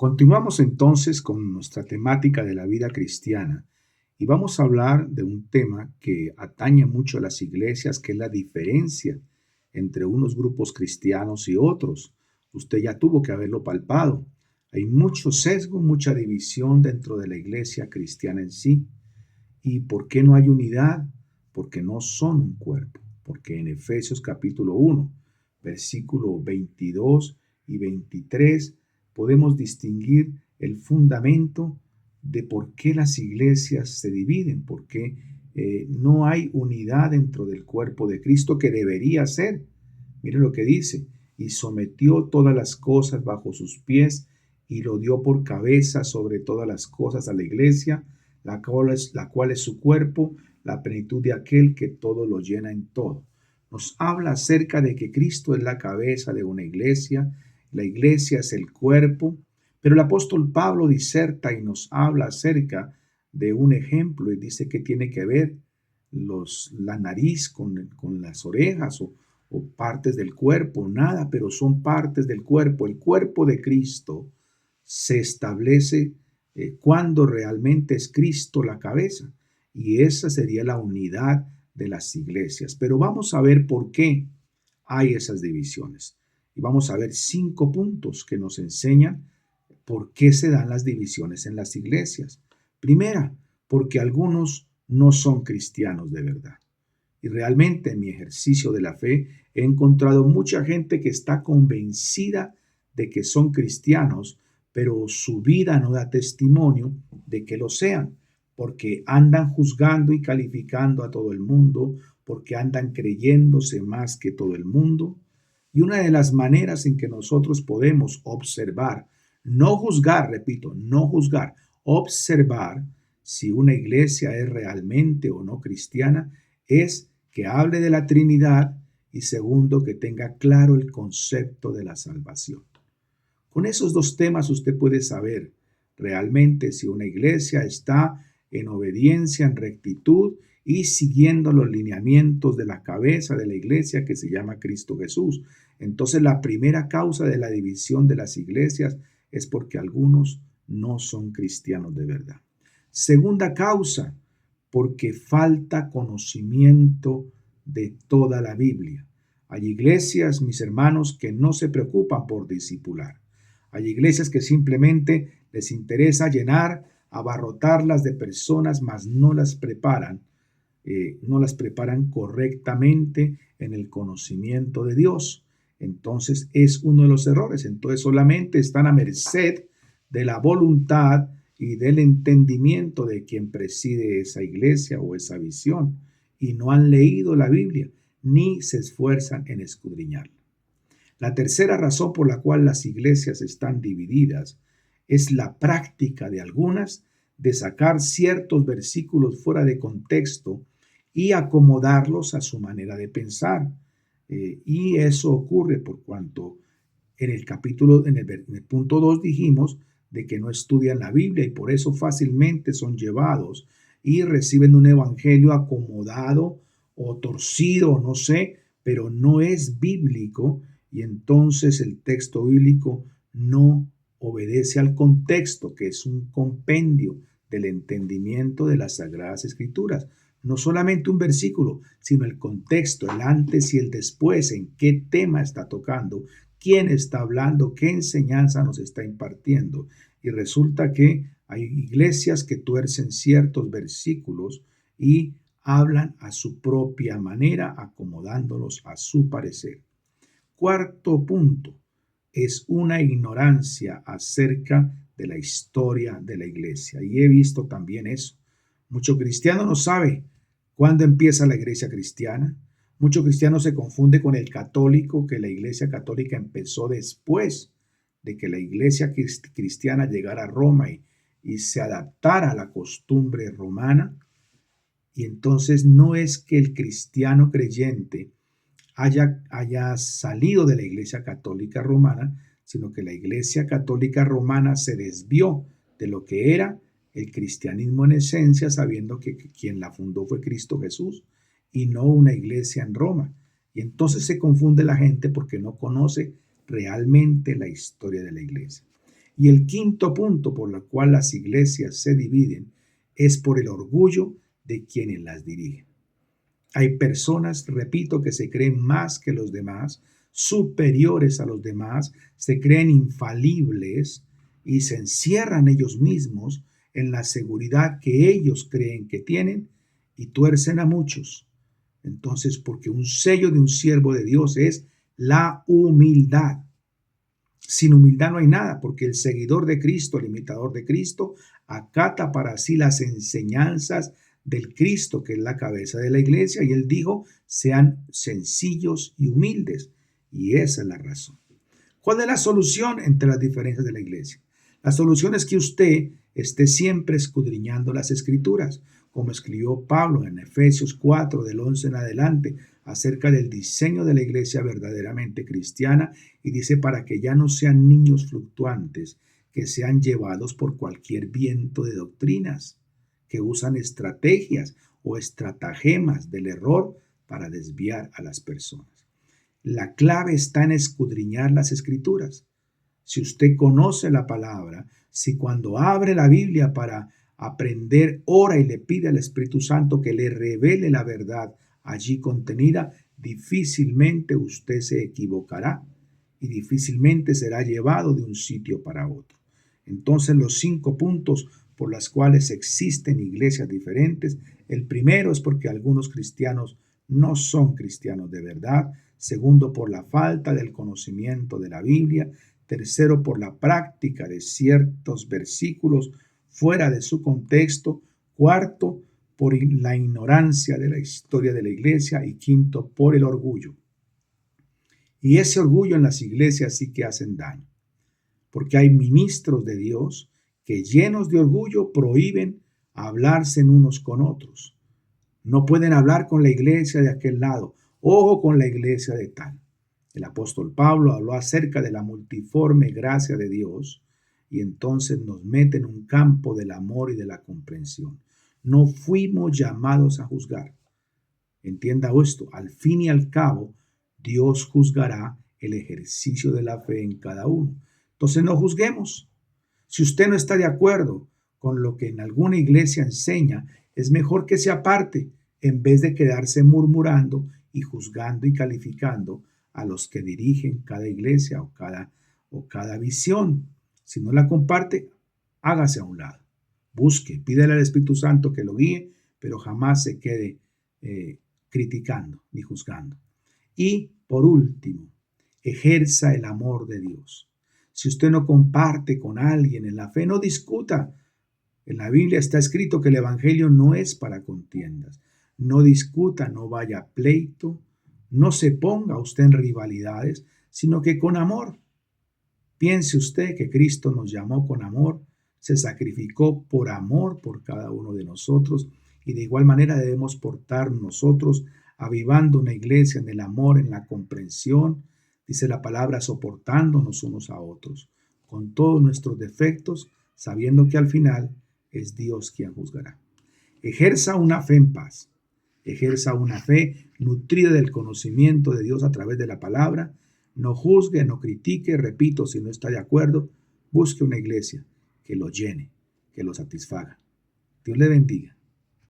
Continuamos entonces con nuestra temática de la vida cristiana y vamos a hablar de un tema que atañe mucho a las iglesias, que es la diferencia entre unos grupos cristianos y otros. Usted ya tuvo que haberlo palpado. Hay mucho sesgo, mucha división dentro de la iglesia cristiana en sí. ¿Y por qué no hay unidad? Porque no son un cuerpo. Porque en Efesios capítulo 1, versículo 22 y 23, podemos distinguir el fundamento de por qué las iglesias se dividen, por qué no hay unidad dentro del cuerpo de Cristo que debería ser. Mire lo que dice: y sometió todas las cosas bajo sus pies y lo dio por cabeza sobre todas las cosas a la iglesia, la cual es su cuerpo, la plenitud de aquel que todo lo llena en todo. Nos habla acerca de que Cristo es la cabeza de una iglesia, la iglesia es el cuerpo, pero el apóstol Pablo diserta y nos habla acerca de un ejemplo y dice que tiene que ver la nariz con las orejas o partes del cuerpo, nada, pero son partes del cuerpo. El cuerpo de Cristo se establece cuando realmente es Cristo la cabeza, y esa sería la unidad de las iglesias. Pero vamos a ver por qué hay esas divisiones. Y vamos a ver 5 puntos que nos enseñan por qué se dan las divisiones en las iglesias. Primera, porque algunos no son cristianos de verdad. Y realmente en mi ejercicio de la fe he encontrado mucha gente que está convencida de que son cristianos, pero su vida no da testimonio de que lo sean, porque andan juzgando y calificando a todo el mundo, porque andan creyéndose más que todo el mundo. Y una de las maneras en que nosotros podemos observar, no juzgar, repito, no juzgar, observar si una iglesia es realmente o no cristiana, es que hable de la Trinidad y segundo, que tenga claro el concepto de la salvación. Con esos 2 temas usted puede saber realmente si una iglesia está en obediencia, en rectitud y siguiendo los lineamientos de la cabeza de la iglesia que se llama Cristo Jesús. Entonces la primera causa de la división de las iglesias es porque algunos no son cristianos de verdad. Segunda causa, porque falta conocimiento de toda la Biblia. Hay iglesias, mis hermanos, que no se preocupan por discipular. Hay iglesias que simplemente les interesa llenar, abarrotarlas de personas, mas no las preparan correctamente en el conocimiento de Dios. Entonces es uno de los errores. Entonces solamente están a merced de la voluntad y del entendimiento de quien preside esa iglesia o esa visión, y no han leído la Biblia ni se esfuerzan en escudriñarla. La tercera razón por la cual las iglesias están divididas es la práctica de algunas de sacar ciertos versículos fuera de contexto y acomodarlos a su manera de pensar. Y eso ocurre por cuanto en el punto 2 dijimos de que no estudian la Biblia y por eso fácilmente son llevados y reciben un evangelio acomodado o torcido, no sé, pero no es bíblico, y entonces el texto bíblico no obedece al contexto, que es un compendio del entendimiento de las Sagradas Escrituras. No solamente un versículo, sino el contexto, el antes y el después, en qué tema está tocando, quién está hablando, qué enseñanza nos está impartiendo. Y resulta que hay iglesias que tuercen ciertos versículos y hablan a su propia manera, acomodándolos a su parecer. Cuarto punto, es una ignorancia acerca de la historia de la iglesia. Y he visto también eso. Mucho cristiano no sabe cuándo empieza la iglesia cristiana. Mucho cristiano se confunde con el católico, que la iglesia católica empezó después de que la iglesia cristiana llegara a Roma y se adaptara a la costumbre romana. Y entonces no es que el cristiano creyente haya salido de la iglesia católica romana, sino que la iglesia católica romana se desvió de lo que era el cristianismo en esencia, sabiendo que quien la fundó fue Cristo Jesús y no una iglesia en Roma. Y entonces se confunde la gente porque no conoce realmente la historia de la iglesia. Y el quinto punto por el cual las iglesias se dividen es por el orgullo de quienes las dirigen. Hay personas, repito, que se creen más que los demás, superiores a los demás, se creen infalibles y se encierran ellos mismos en la seguridad que ellos creen que tienen y tuercen a muchos. Entonces, porque un sello de un siervo de Dios es la humildad. Sin humildad no hay nada, porque el seguidor de Cristo, el imitador de Cristo, acata para sí las enseñanzas del Cristo, que es la cabeza de la iglesia, y él dijo, sean sencillos y humildes. Y esa es la razón. ¿Cuál es la solución entre las diferencias de la iglesia? La solución es que usted esté siempre escudriñando las Escrituras, como escribió Pablo en Efesios 4, del 11 en adelante, acerca del diseño de la iglesia verdaderamente cristiana, y dice para que ya no sean niños fluctuantes, que sean llevados por cualquier viento de doctrinas, que usan estrategias o estratagemas del error para desviar a las personas. La clave está en escudriñar las Escrituras. Si usted conoce la palabra, si cuando abre la Biblia para aprender, ora y le pide al Espíritu Santo que le revele la verdad allí contenida, difícilmente usted se equivocará y difícilmente será llevado de un sitio para otro. Entonces, los 5 puntos por los cuales existen iglesias diferentes, el primero es porque algunos cristianos no son cristianos de verdad. Segundo, por la falta del conocimiento de la Biblia. Tercero, por la práctica de ciertos versículos fuera de su contexto. Cuarto, por la ignorancia de la historia de la iglesia. Y quinto, por el orgullo. Y ese orgullo en las iglesias sí que hacen daño, porque hay ministros de Dios que llenos de orgullo prohíben hablarse unos con otros. No pueden hablar con la iglesia de aquel lado. Ojo con la iglesia de tal. El apóstol Pablo habló acerca de la multiforme gracia de Dios y entonces nos mete en un campo del amor y de la comprensión. No fuimos llamados a juzgar. Entienda esto, al fin y al cabo, Dios juzgará el ejercicio de la fe en cada uno. Entonces no juzguemos. Si usted no está de acuerdo con lo que en alguna iglesia enseña, es mejor que se aparte en vez de quedarse murmurando y juzgando y calificando a los que dirigen cada iglesia o cada visión. Si no la comparte, hágase a un lado. Busque, pídele al Espíritu Santo que lo guíe, pero jamás se quede criticando ni juzgando. Y por último, ejerza el amor de Dios. Si usted no comparte con alguien en la fe, no discuta. En la Biblia está escrito que el Evangelio no es para contiendas. No discuta, no vaya a pleito, no se ponga usted en rivalidades, sino que con amor. Piense usted que Cristo nos llamó con amor, se sacrificó por amor por cada uno de nosotros y de igual manera debemos portar nosotros avivando una iglesia en el amor, en la comprensión, dice la palabra, soportándonos unos a otros, con todos nuestros defectos, sabiendo que al final es Dios quien juzgará. Ejerza una fe en paz, ejerza una fe nutrida del conocimiento de Dios a través de la palabra, no juzgue, no critique, repito, si no está de acuerdo, busque una iglesia que lo llene, que lo satisfaga. Dios le bendiga.